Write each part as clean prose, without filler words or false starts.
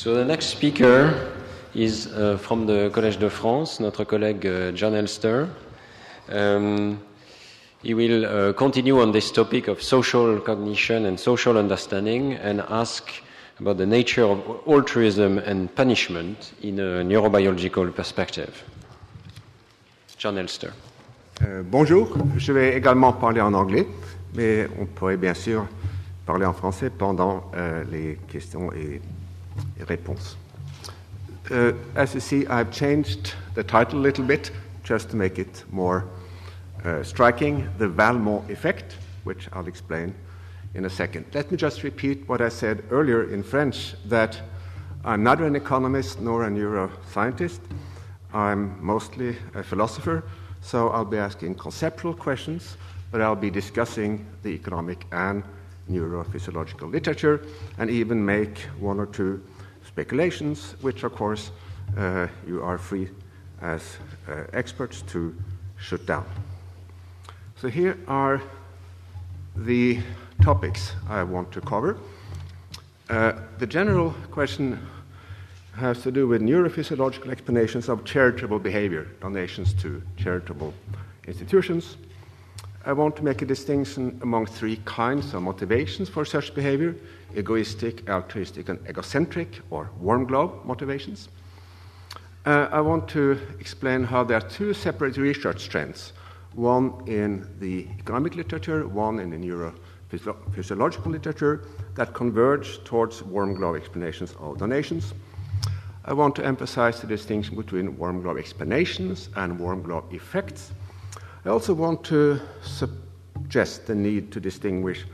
So the next speaker is from the Collège de France, notre collègue Jon Elster. He will continue on this topic of social cognition and social understanding and ask about the nature of altruism and punishment in a neurobiological perspective. Jon Elster. Bonjour, je vais également parler en anglais, mais on pourrait bien sûr parler en français pendant les questions et réponses. As you see, I've changed the title a little bit just to make it more striking, the Valmont effect, which I'll explain in a second. Let me just repeat what I said earlier in French, that I'm neither an economist nor a neuroscientist. I'm mostly a philosopher, so I'll be asking conceptual questions, but I'll be discussing the economic and neurophysiological literature and even make one or two speculations, which of course you are free as experts to shoot down. So here are the topics I want to cover. The general question has to do with neurophysiological explanations of charitable behavior, donations to charitable institutions. I want to make a distinction among three kinds of motivations for such behavior: egoistic, altruistic, and egocentric, or warm glove motivations. I want to explain how there are two separate research trends, one in the economic literature, one in the neurophysiological literature, that converge towards warm glove explanations of donations. I want to emphasize the distinction between warm glove explanations and warm glove effects. I also want to suggest the need to distinguish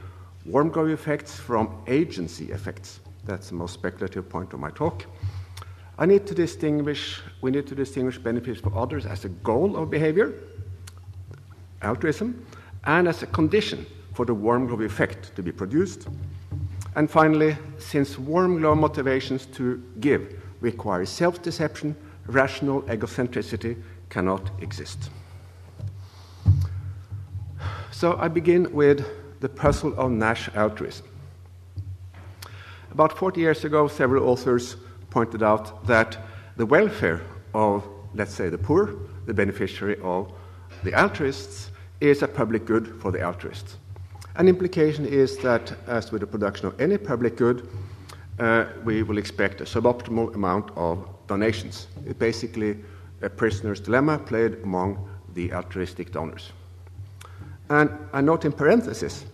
warm glove effects from agency effects. That's the most speculative point of my talk. We need to distinguish benefits for others as a goal of behavior, altruism, and as a condition for the warm glove effect to be produced. And finally, since warm glove motivations to give require self-deception, rational egocentricity cannot exist. So I begin with the puzzle of Nash altruism. About 40 years ago, several authors pointed out that the welfare of, let's say, the poor, the beneficiary of the altruists, is a public good for the altruists. An implication is that, as with the production of any public good, we will expect a suboptimal amount of donations. It's basically a prisoner's dilemma played among the altruistic donors. And I note in parenthesis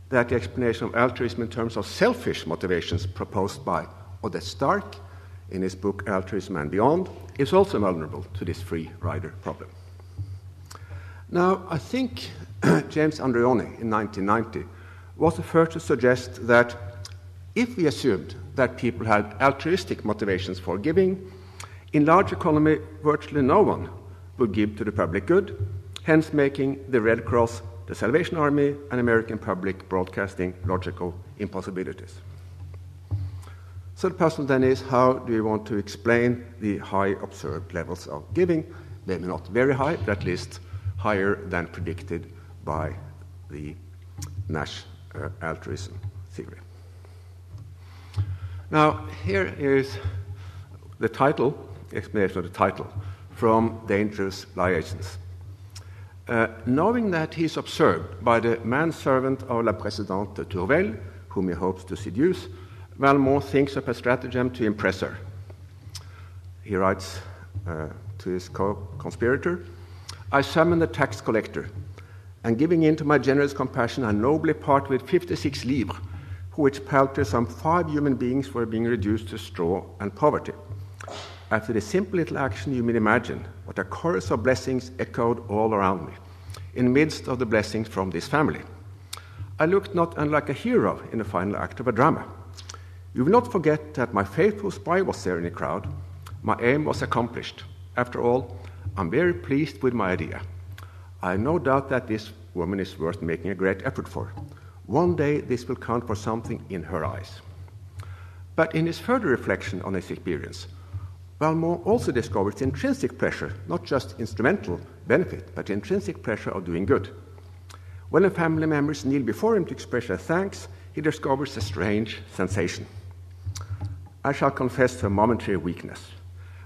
that the explanation of altruism in terms of selfish motivations proposed by Odette Stark in his book Altruism and Beyond is also vulnerable to this free rider problem. Now, I think James Andreoni in 1990 was the first to suggest that if we assumed that people had altruistic motivations for giving, in large economy, virtually no one would give to the public good, hence making the Red Cross, the Salvation Army, and American public broadcasting logical impossibilities. So the puzzle then is, how do we want to explain the high observed levels of giving? Maybe not very high, but at least higher than predicted by the Nash altruism theory. Now, here is the title, explanation of the title, from Dangerous Liaisons. Knowing that he is observed by the manservant of La Présidente Tourvel, whom he hopes to seduce, Valmont thinks up a stratagem to impress her. He writes to his co-conspirator, "I summon the tax collector, and giving in to my generous compassion, I nobly part with 56 livres, for which paltry some 5 human beings were being reduced to straw and poverty. After this simple little action, you may imagine what a chorus of blessings echoed all around me, in the midst of the blessings from this family. I looked not unlike a hero in the final act of a drama. You will not forget that my faithful spy was there in the crowd. My aim was accomplished. After all, I'm very pleased with my idea. I have no doubt that this woman is worth making a great effort for. One day this will count for something in her eyes." But in his further reflection on his experience, Valmont also discovers intrinsic pleasure, not just instrumental benefit, but intrinsic pleasure of doing good. When the family members kneel before him to express their thanks, he discovers a strange sensation. I shall confess to a momentary weakness.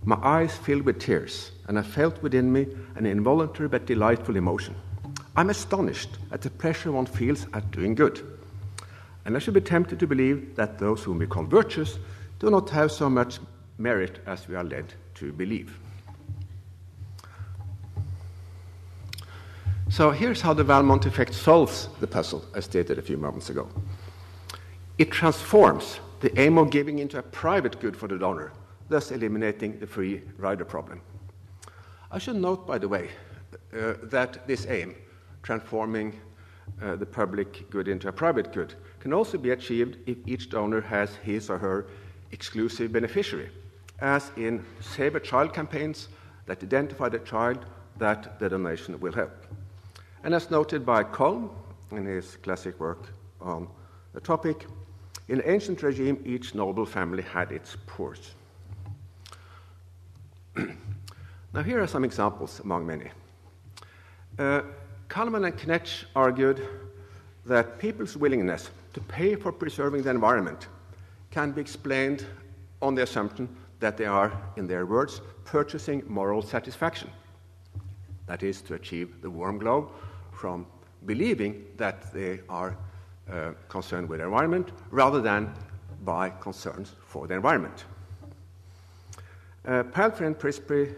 My eyes filled with tears, and I felt within me an involuntary but delightful emotion. I'm astonished at the pleasure one feels at doing good. And I should be tempted to believe that those whom we call virtuous do not have so much merit as we are led to believe. So here's how the Valmont effect solves the puzzle, as stated a few moments ago. It transforms the aim of giving into a private good for the donor, thus eliminating the free rider problem. I should note, by the way, that this aim, transforming the public good into a private good, can also be achieved if each donor has his or her exclusive beneficiary, as in Save a Child campaigns that identify the child that the donation will help. And as noted by Kolm in his classic work on the topic, in ancient regime, each noble family had its poor. Now, here are some examples among many. Kahneman and Knetsch argued that people's willingness to pay for preserving the environment can be explained on the assumption that they are, in their words, purchasing moral satisfaction. That is, to achieve the warm glow from believing that they are concerned with the environment rather than by concerns for the environment. Palfrey and Prisby,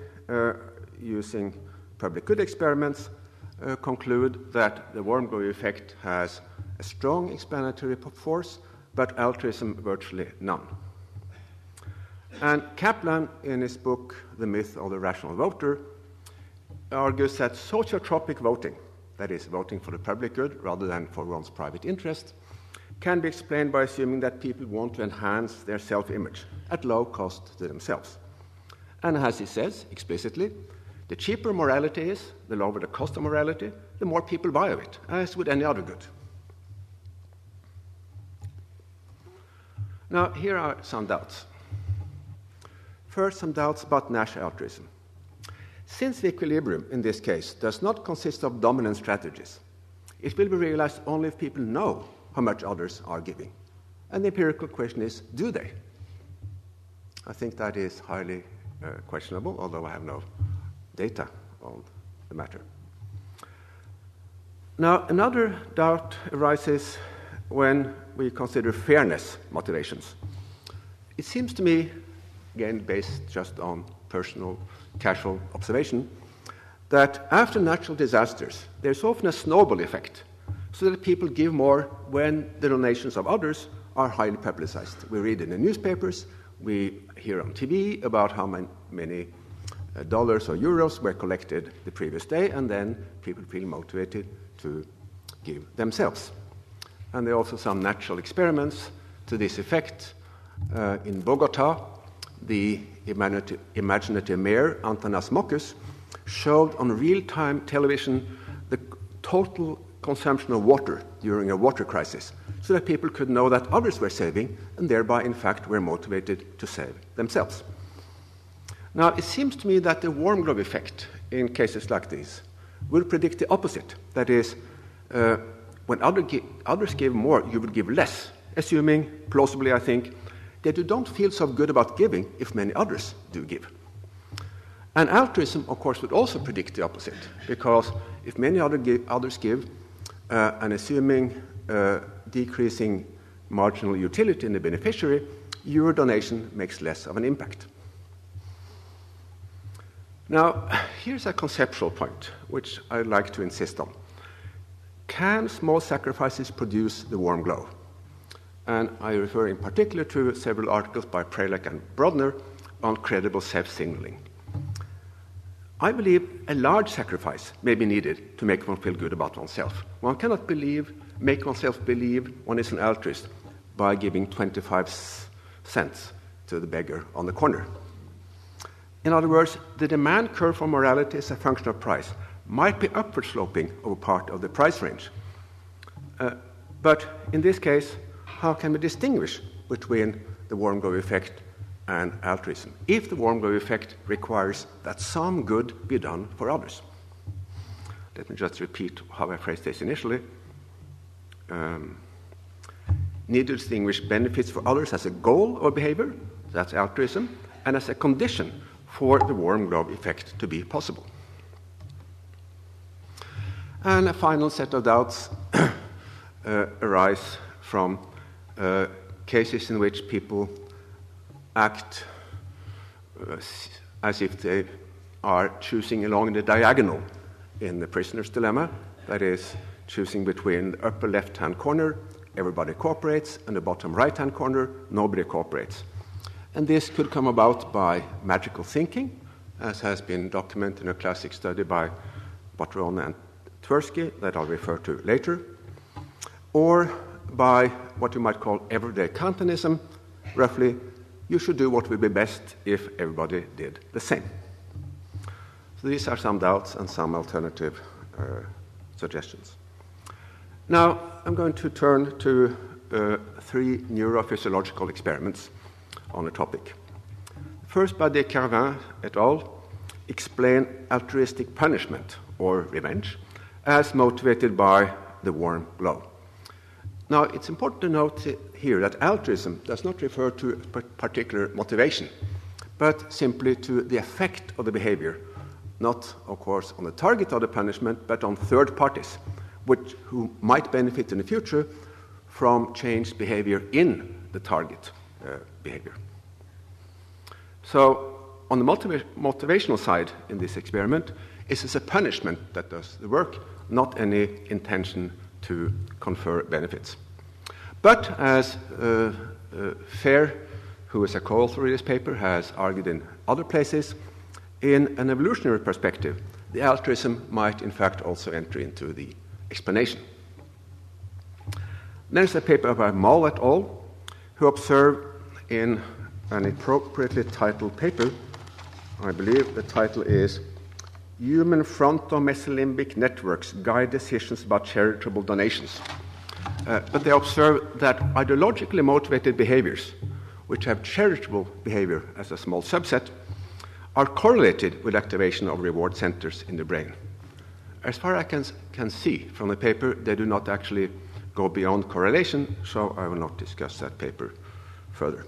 using public good experiments, conclude that the warm glow effect has a strong explanatory force, but altruism virtually none. And Kaplan, in his book The Myth of the Rational Voter, argues that sociotropic voting, that is, voting for the public good rather than for one's private interest, can be explained by assuming that people want to enhance their self-image at low cost to themselves. And as he says explicitly, the cheaper morality is, the lower the cost of morality, the more people buy of it, as with any other good. Now, here are some doubts. First, some doubts about Nash altruism. Since the equilibrium in this case does not consist of dominant strategies, it will be realized only if people know how much others are giving. And the empirical question is, do they? I think that is highly questionable, although I have no data on the matter. Now, another doubt arises when we consider fairness motivations. It seems to me, again based just on personal, casual observation, that after natural disasters, there's often a snowball effect, so that people give more when the donations of others are highly publicized. We read in the newspapers, we hear on TV about how many dollars or euros were collected the previous day, and then people feel motivated to give themselves. And there are also some natural experiments to this effect. In Bogota, the imaginative mayor, Antanas Mokus, showed on real-time television the total consumption of water during a water crisis, so that people could know that others were saving, and thereby, in fact, were motivated to save themselves. Now, it seems to me that the warm glow effect in cases like these will predict the opposite. That is, when others give more, you will give less, assuming, plausibly, I think, that you don't feel so good about giving if many others do give. And altruism, of course, would also predict the opposite, because if many others give, and assuming decreasing marginal utility in the beneficiary, your donation makes less of an impact. Now, here's a conceptual point, which I'd like to insist on. Can small sacrifices produce the warm glow? And I refer in particular to several articles by Prelek and Brodner on credible self-signaling. I believe a large sacrifice may be needed to make one feel good about oneself. One cannot make oneself believe one is an altruist by giving 25 cents to the beggar on the corner. In other words, the demand curve for morality as a function of price might be upward sloping over part of the price range. But in this case, how can we distinguish between the warm glow effect and altruism if the warm glow effect requires that some good be done for others? Let me just repeat how I phrased this initially. Need to distinguish benefits for others as a goal or behavior, that's altruism, and as a condition for the warm glove effect to be possible. And a final set of doubts arise from cases in which people act as if they are choosing along the diagonal in the prisoner's dilemma, that is, choosing between the upper left-hand corner, everybody cooperates, and the bottom right-hand corner, nobody cooperates. And this could come about by magical thinking, as has been documented in a classic study by Botterone and Tversky that I'll refer to later, or by what you might call everyday Kantianism, roughly, you should do what would be best if everybody did the same. So these are some doubts and some alternative suggestions. Now, I'm going to turn to 3 neurophysiological experiments on the topic. First, by Dehaene et al., explain altruistic punishment, or revenge, as motivated by the warm glove. Now, it's important to note here that altruism does not refer to a particular motivation, but simply to the effect of the behavior, not, of course, on the target of the punishment, but on third parties, who might benefit in the future from changed behavior in the target behavior. So, on the motivational side in this experiment, it is a punishment that does the work, not any intention to confer benefits. But as Fair, who is a co-author of this paper, has argued in other places, in an evolutionary perspective, the altruism might in fact also enter into the explanation. There's a paper by Moll et al., who observed in an appropriately titled paper, I believe the title is Human Frontomesolimbic Networks Guide Decisions About Charitable Donations. But they observed that ideologically motivated behaviors, which have charitable behavior as a small subset, are correlated with activation of reward centers in the brain. As far as I can see from the paper, they do not actually go beyond correlation, so I will not discuss that paper further.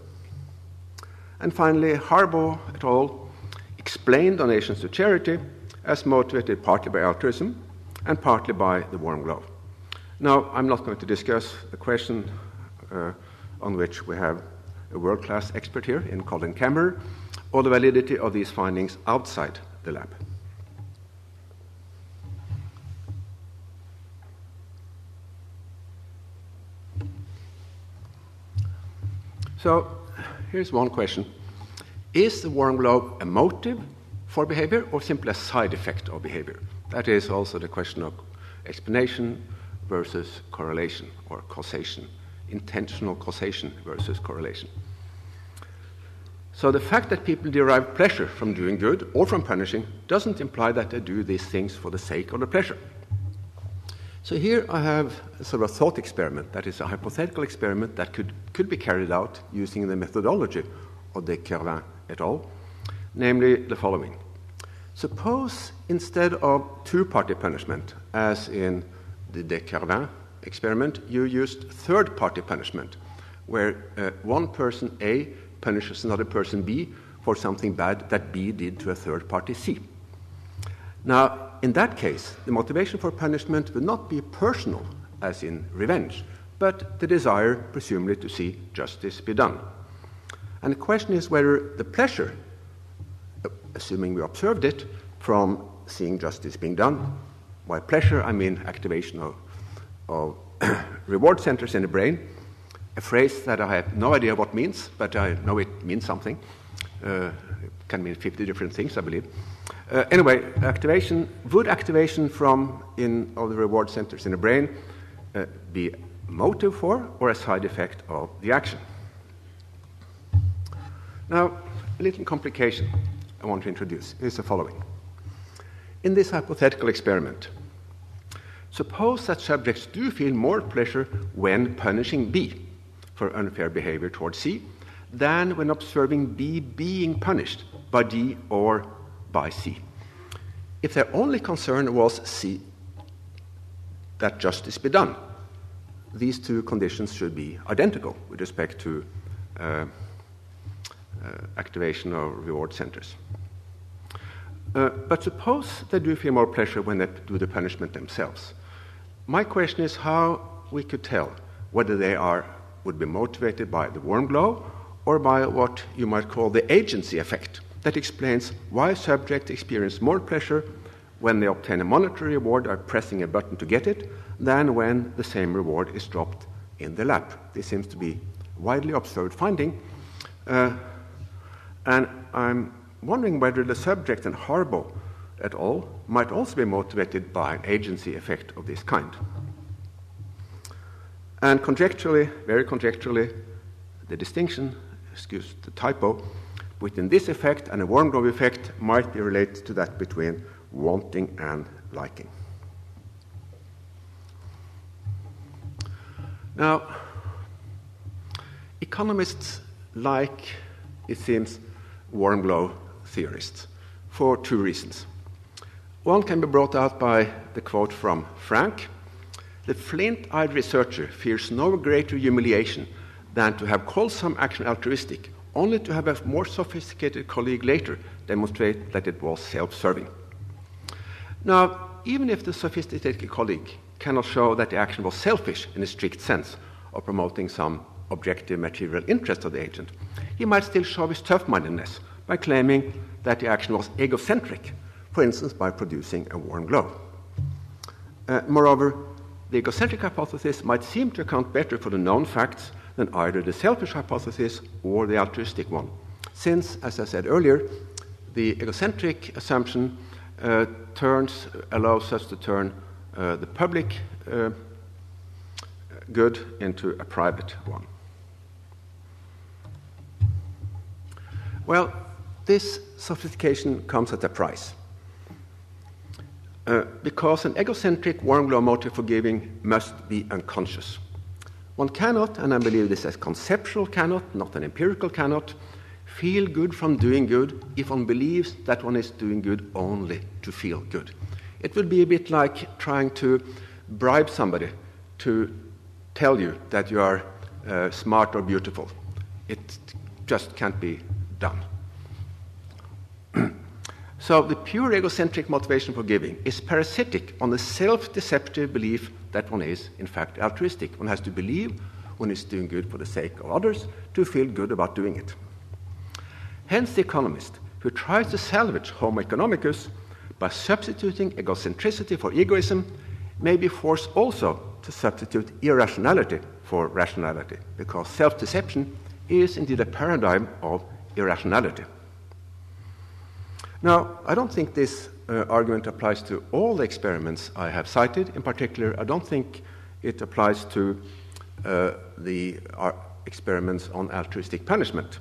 And finally, Harbaugh et al. Explained donations to charity as motivated partly by altruism and partly by the warm glove. Now, I'm not going to discuss the question on which we have a world-class expert here in Colin Cameron, or the validity of these findings outside the lab. So, here's one question. Is the warm glove a motive for behavior or simply a side effect of behavior? That is also the question of explanation versus correlation or causation, intentional causation versus correlation. So the fact that people derive pleasure from doing good or from punishing doesn't imply that they do these things for the sake of the pleasure. So here I have a sort of a thought experiment, that is a hypothetical experiment that could be carried out using the methodology of Dehaene et al., namely the following. Suppose instead of two-party punishment, as in the Dehaene experiment, you used third-party punishment, where one person A punishes another person B for something bad that B did to a third party C. Now, in that case, the motivation for punishment would not be personal, as in revenge, but the desire, presumably, to see justice be done. And the question is whether the pleasure, assuming we observed it, from seeing justice being done, by pleasure I mean activation of reward centers in the brain, a phrase that I have no idea what it means, but I know it means something. It can mean 50 different things, I believe. Anyway, would activation of the reward centers in the brain be motive for or a side effect of the action? Now, a little complication I want to introduce is the following. In this hypothetical experiment, suppose that subjects do feel more pleasure when punishing B for unfair behavior towards C than when observing B being punished by D or by C. If their only concern was C, that justice be done, these two conditions should be identical with respect to activation of reward centers. But suppose they do feel more pleasure when they do the punishment themselves. My question is how we could tell whether they would be motivated by the warm glow or by what you might call the agency effect that explains why subjects experience more pleasure when they obtain a monetary reward by pressing a button to get it than when the same reward is dropped in the lap. This seems to be a widely observed finding. And I'm wondering whether the subject and Harbaugh et al. Might also be motivated by an agency effect of this kind. And conjecturally, very conjecturally, the distinction, excuse the typo, between this effect and a warm glow effect might be related to that between wanting and liking. Now, economists like, it seems, warm glow theorists for two reasons. One can be brought out by the quote from Frank: "The flint-eyed researcher fears no greater humiliation than to have called some action altruistic, only to have a more sophisticated colleague later demonstrate that it was self-serving." Now, even if the sophisticated colleague cannot show that the action was selfish in a strict sense of promoting some objective material interest of the agent, he might still show his tough-mindedness by claiming that the action was egocentric, for instance, by producing a warm glow. Moreover, the egocentric hypothesis might seem to account better for the known facts than either the selfish hypothesis or the altruistic one, since, as I said earlier, the egocentric assumption allows us to turn the public good into a private one. Well, this sophistication comes at a price. Because an egocentric warm glow motive for giving must be unconscious. One cannot, and I believe this as conceptual cannot, not an empirical cannot, feel good from doing good if one believes that one is doing good only to feel good. It would be a bit like trying to bribe somebody to tell you that you are smart or beautiful. It just can't be done. So the pure egocentric motivation for giving is parasitic on the self-deceptive belief that one is, in fact, altruistic. One has to believe one is doing good for the sake of others to feel good about doing it. Hence, the economist who tries to salvage Homo economicus by substituting egocentricity for egoism may be forced also to substitute irrationality for rationality, because self-deception is indeed a paradigm of irrationality. Now, I don't think this argument applies to all the experiments I have cited. In particular, I don't think it applies to the experiments on altruistic punishment.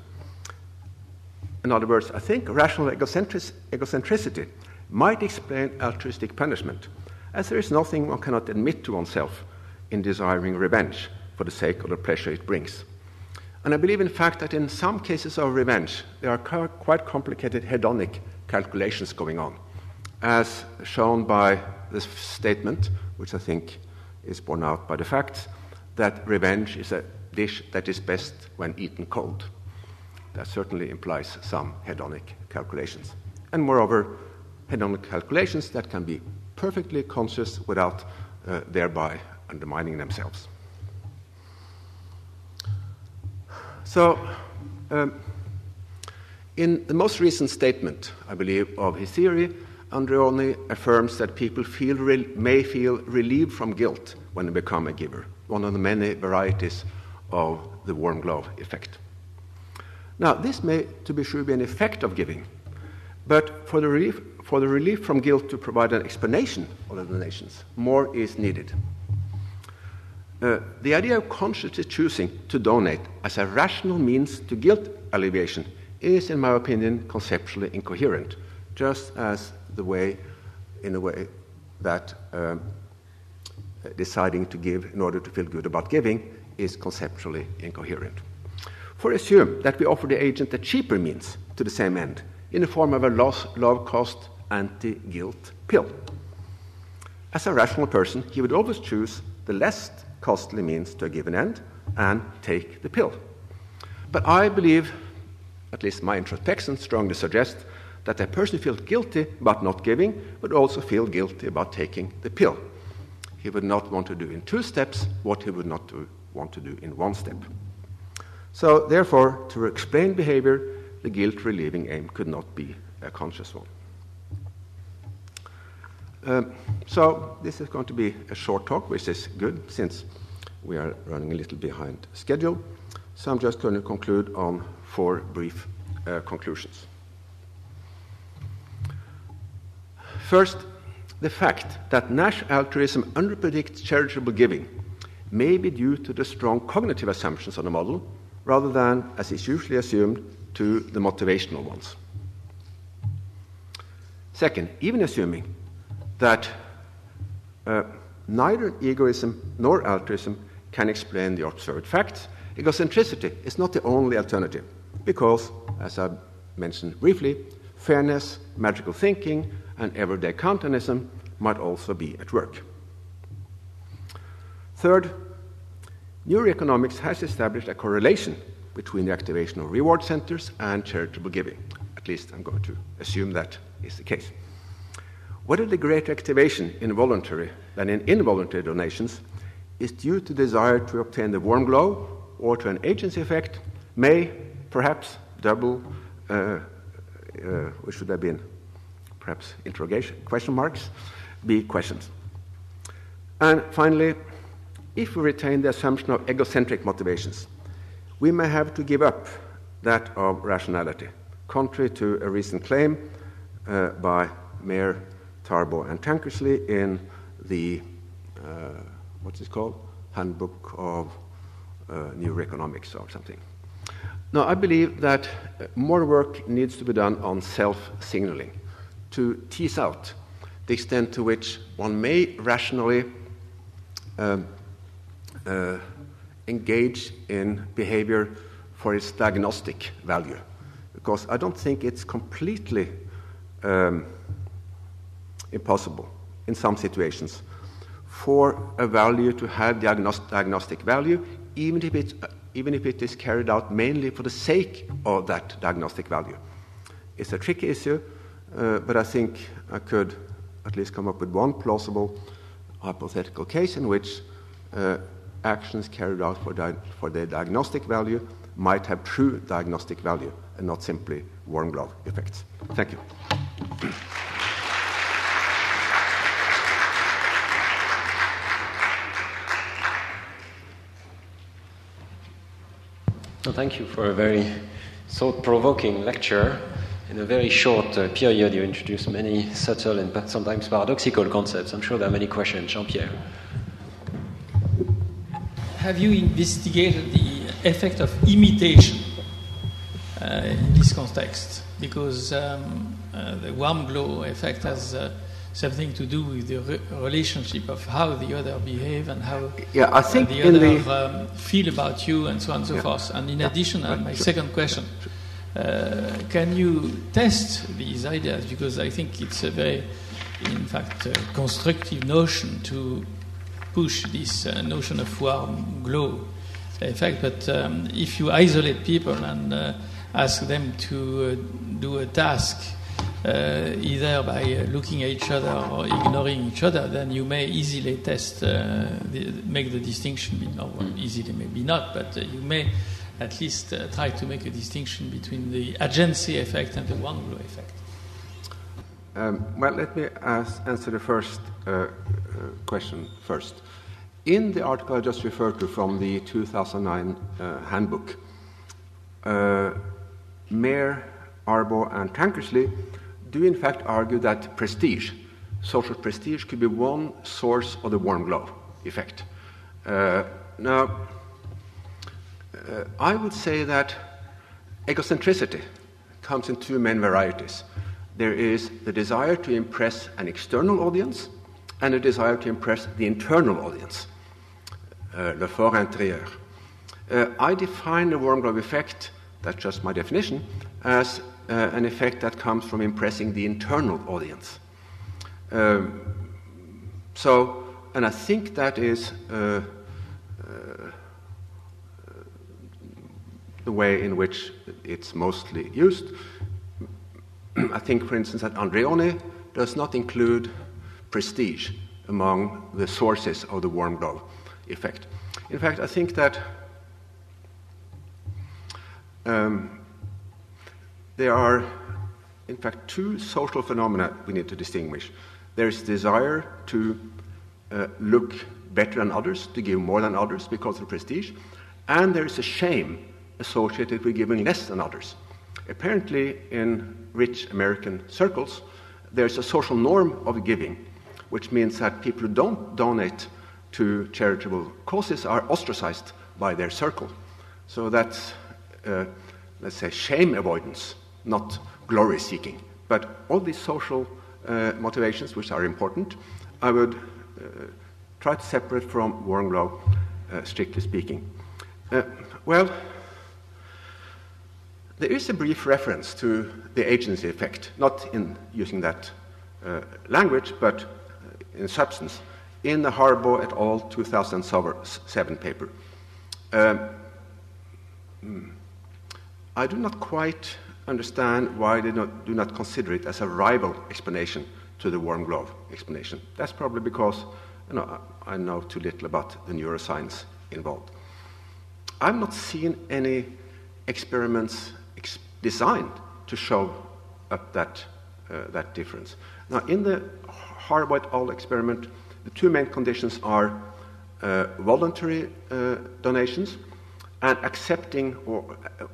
In other words, I think rational egocentricity might explain altruistic punishment, as there is nothing one cannot admit to oneself in desiring revenge for the sake of the pleasure it brings. And I believe, in fact, that in some cases of revenge, there are quite complicated hedonic calculations going on, as shown by this statement, which I think is borne out by the facts, that revenge is a dish that is best when eaten cold. That certainly implies some hedonic calculations. And moreover, hedonic calculations that can be perfectly conscious without thereby undermining themselves. So, in the most recent statement, I believe, of his theory, Andreoni affirms that people may feel relieved from guilt when they become a giver, one of the many varieties of the warm glow effect. Now, this may, to be sure, be an effect of giving, but for the relief from guilt to provide an explanation of the donations, more is needed. The idea of consciously choosing to donate as a rational means to guilt alleviation is, in my opinion, conceptually incoherent, just as in a way that deciding to give in order to feel good about giving is conceptually incoherent. For assume that we offer the agent a cheaper means to the same end in the form of a low-cost anti-guilt pill. As a rational person, he would always choose the less costly means to a given end and take the pill. But I believe at least my introspection strongly suggests that a person feels guilty about not giving, but also feel guilty about taking the pill. He would not want to do in 2 steps what he would not want to do in 1 step. So, therefore, to explain behavior, the guilt-relieving aim could not be a conscious one. So, this is going to be a short talk, which is good since we are running a little behind schedule. So, I'm just going to conclude on 4 brief conclusions. First, the fact that Nash altruism underpredicts charitable giving may be due to the strong cognitive assumptions on the model, rather than, as is usually assumed, to the motivational ones. Second, even assuming that neither egoism nor altruism can explain the observed facts, egocentricity is not the only alternative, because, as I mentioned briefly, fairness, magical thinking, and everyday Kantianism might also be at work. Third, neuroeconomics has established a correlation between the activation of reward centers and charitable giving. At least I'm going to assume that is the case. Whether the greater activation in voluntary than in involuntary donations is due to desire to obtain the warm glow or to an agency effect may perhaps double, which should have been perhaps interrogation, question marks, be questions. And finally, if we retain the assumption of egocentric motivations, we may have to give up that of rationality, contrary to a recent claim by Mayer, Tarboe, and Tankersley in the, what's it called? Handbook of Neuro-économics or something. Now, I believe that more work needs to be done on self-signaling to tease out the extent to which one may rationally engage in behavior for its diagnostic value. Because I don't think it's completely impossible in some situations for a value to have diagnostic value, even if it is carried out mainly for the sake of that diagnostic value. It's a tricky issue, but I think I could at least come up with one plausible hypothetical case in which actions carried out for their diagnostic value might have true diagnostic value and not simply warm glove effects. Thank you. Well, thank you for a very thought-provoking lecture. In a very short period, you introduced many subtle and sometimes paradoxical concepts. I'm sure there are many questions. Jean-Pierre. Have you investigated the effect of imitation in this context? Because the warm glow effect has something to do with the relationship of how the other behave and how I think the other feel about you and so on and so forth. And in addition, my second question, can you test these ideas? Because I think it's a very, in fact, constructive notion to push this notion of warm glow effect. But if you isolate people and ask them to do a task, either by looking at each other or ignoring each other, then you may easily test, make the distinction, or easily maybe not, but you may at least try to make a distinction between the agency effect and the warm glow effect. Well, let me answer the first question first. In the article I just referred to from the 2009 handbook, Mayer, Arbo, and Tankersley do in fact argue that prestige, social prestige, could be one source of the warm glow effect. Now, I would say that egocentricity comes in 2 main varieties. There is the desire to impress an external audience and a desire to impress the internal audience, le fort intérieur. I define the warm glow effect, that's just my definition, as an effect that comes from impressing the internal audience. And I think that is the way in which it's mostly used. I think, for instance, that Andreoni does not include prestige among the sources of the warm glow effect. In fact, I think that there are, in fact, two social phenomena we need to distinguish. There is desire to look better than others, to give more than others because of prestige, and there is a shame associated with giving less than others. Apparently, in rich American circles, there's a social norm of giving, which means that people who don't donate to charitable causes are ostracized by their circle. So that's, let's say, shame avoidance, not glory seeking. But all these social motivations, which are important, I would try to separate from warm glow, strictly speaking. Well, there is a brief reference to the agency effect, not in using that language, but in substance, in the Harbaugh et al. 2007 paper. I do not quite understand why they do not consider it as a rival explanation to the warm glow explanation. That's probably because I know too little about the neuroscience involved. I've not seen any experiments designed to show up that difference. Now, in the Harbaugh et al. Experiment, the two main conditions are voluntary donations and accepting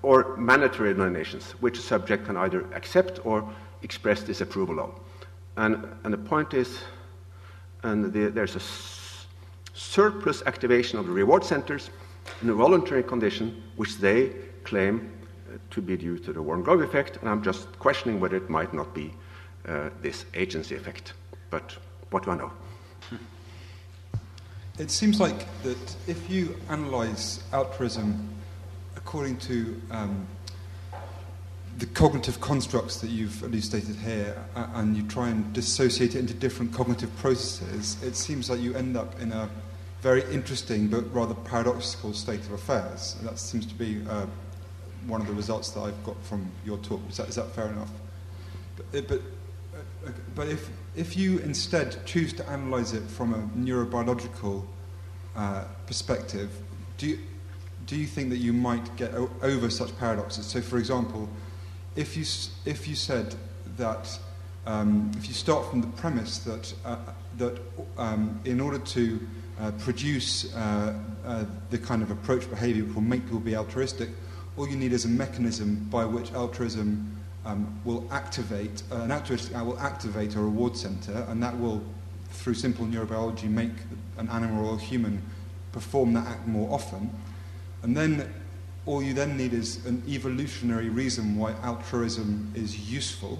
or mandatory donations, which a subject can either accept or express disapproval of. And the point is, there's a surplus activation of the reward centers in a voluntary condition, which they claim to be due to the warm glow effect, and I'm just questioning whether it might not be this agency effect. But what do I know? It seems like that if you analyze altruism according to the cognitive constructs that you've elucidated here, and you try and dissociate it into different cognitive processes, it seems like you end up in a very interesting but rather paradoxical state of affairs. And that seems to be one of the results that I've got from your talk. Is that fair enough? But if you instead choose to analyze it from a neurobiological perspective, do you think that you might get over such paradoxes? So, for example, if you said that if you start from the premise that in order to produce the kind of approach behavior which will make people be altruistic, all you need is a mechanism by which altruism will activate, an altruistic act will activate a reward center, and that will, through simple neurobiology, make an animal or a human perform that act more often. And then all you then need is an evolutionary reason why altruism is useful,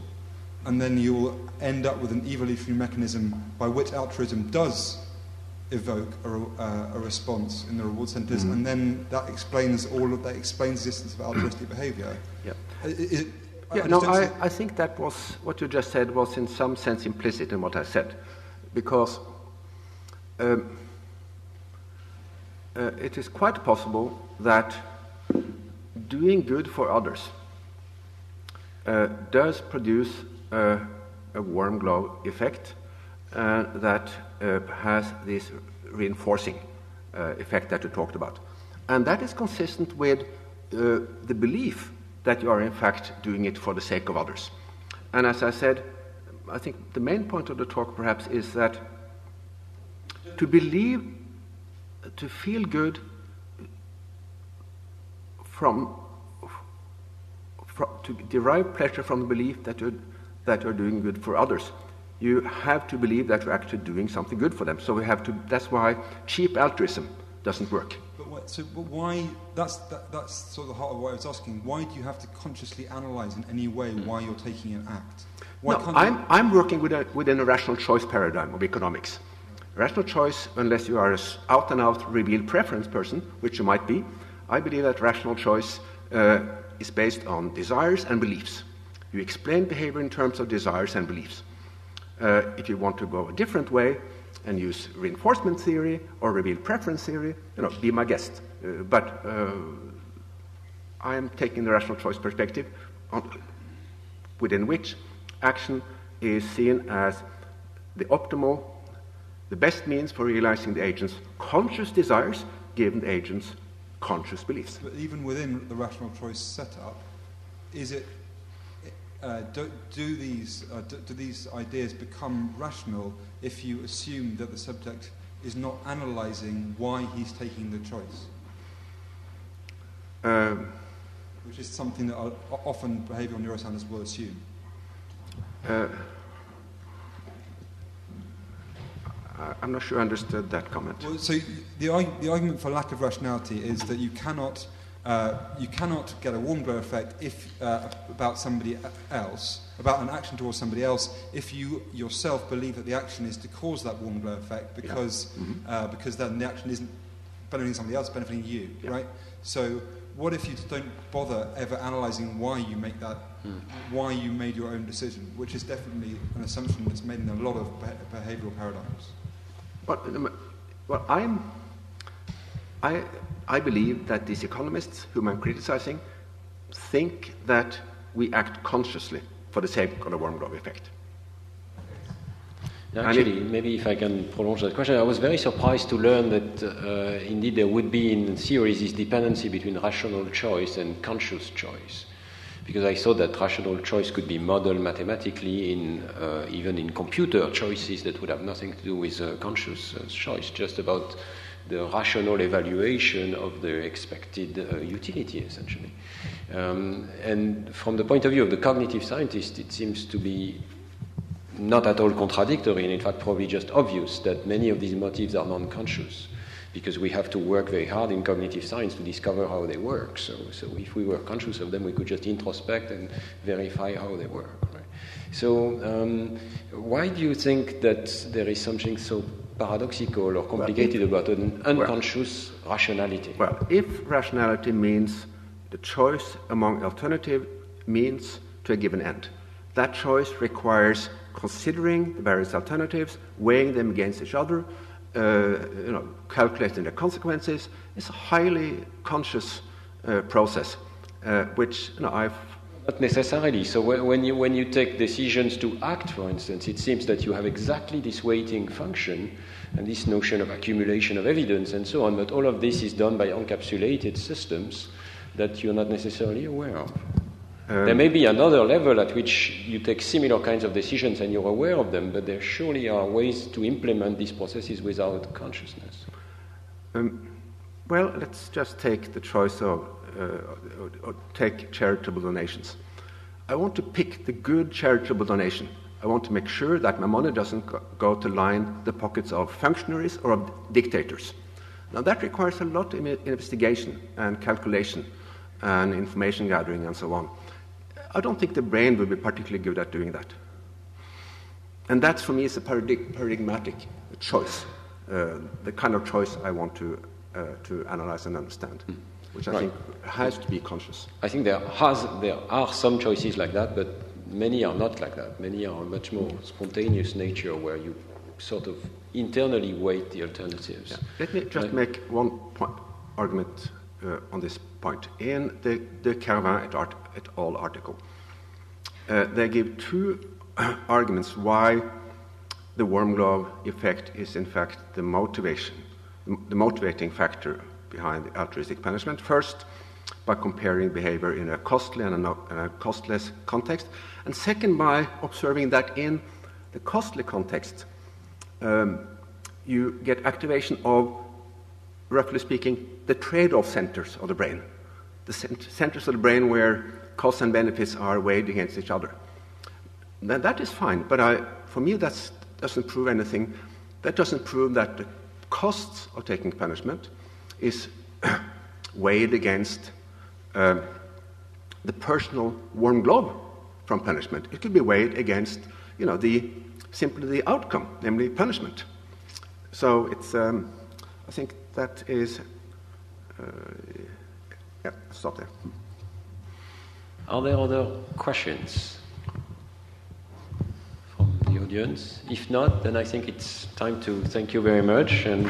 and then you will end up with an evolutionary mechanism by which altruism does evoke a response in the reward centers, and then that explains the existence of altruistic behavior. Yeah. I think that was what you just said was in some sense implicit in what I said, because it is quite possible that doing good for others does produce a warm glow effect that has this reinforcing effect that you talked about. And that is consistent with the belief that you are in fact doing it for the sake of others. And as I said, I think the main point of the talk perhaps is that to feel good to derive pleasure from the belief that you're doing good for others, you have to believe that you're actually doing something good for them. So that's why cheap altruism doesn't work. But why? That's sort of the heart of what I was asking. Why do you have to consciously analyze in any way why you're taking an act? I'm working within a rational choice paradigm of economics. Rational choice, unless you are an out-and-out revealed preference person, which you might be, I believe that rational choice is based on desires and beliefs. You explain behavior in terms of desires and beliefs. If you want to go a different way and use reinforcement theory or revealed preference theory, be my guest. But I am taking the rational choice perspective, within which action is seen as the optimal, the best means for realizing the agent's conscious desires given the agent's conscious beliefs. But even within the rational choice setup, is it do these ideas become rational if you assume that the subject is not analysing why he's taking the choice? Which is something that often behavioural neuroscientists will assume. I'm not sure I understood that comment. Well, so the argument for lack of rationality is that you cannot get a warm glow effect if about somebody else, about an action towards somebody else, if you yourself believe that the action is to cause that warm glow effect, because because then the action isn't benefiting somebody else, benefiting you, right? So what if you don't bother ever analysing why you make that, why you made your own decision, which is definitely an assumption that's made in a lot of behavioural paradigms. Well, I believe that these economists whom I'm criticizing think that we act consciously for the sake of the warm glow effect. Actually, maybe if I can prolong that question, I was very surprised to learn that indeed there would be in theory this dependency between rational choice and conscious choice. Because I thought that rational choice could be modeled mathematically in even in computer choices that would have nothing to do with conscious choice, just about the rational evaluation of the expected utility, essentially. And from the point of view of the cognitive scientist, it seems to be not at all contradictory, and in fact probably just obvious that many of these motives are non-conscious, because we have to work very hard in cognitive science to discover how they work. So if we were conscious of them, we could just introspect and verify how they work. Right? So why do you think that there is something so paradoxical or complicated about an unconscious rationality? Well, if rationality means the choice among alternative means to a given end, that choice requires considering the various alternatives, weighing them against each other, calculating the consequences. It's a highly conscious process, which I've... Not necessarily. So when you take decisions to act, for instance, it seems that you have exactly this weighting function and this notion of accumulation of evidence and so on, but all of this is done by encapsulated systems that you're not necessarily aware of. There may be another level at which you take similar kinds of decisions and you're aware of them, but there surely are ways to implement these processes without consciousness. Well, let's just take the choice of take charitable donations. I want to pick the good charitable donation. I want to make sure that my money doesn't go to line the pockets of functionaries or of dictators. Now that requires a lot of investigation and calculation and information gathering and so on. I don't think the brain will be particularly good at doing that. And that, for me, is a paradigmatic choice, the kind of choice I want to analyze and understand, which I think has to be conscious. I think there are some choices like that, but many are not like that. Many are much more spontaneous nature, where you sort of internally weight the alternatives. Yeah. Let me just make one argument on this point. In the Carvin et al. Article, they give two arguments why the warm glow effect is in fact the motivating factor behind the altruistic punishment. First, by comparing behavior in a costly and a costless context, and second, by observing that in the costly context, you get activation of, roughly speaking, the trade-off centers of the brain, the centers of the brain where costs and benefits are weighed against each other. Now, that is fine, but for me that doesn't prove anything. That doesn't prove that the costs of taking punishment is weighed against the personal warm glow from punishment. It could be weighed against, simply the outcome, namely punishment. So it's, I think that is, stop there. Are there other questions from the audience? If not, then I think it's time to thank you very much and.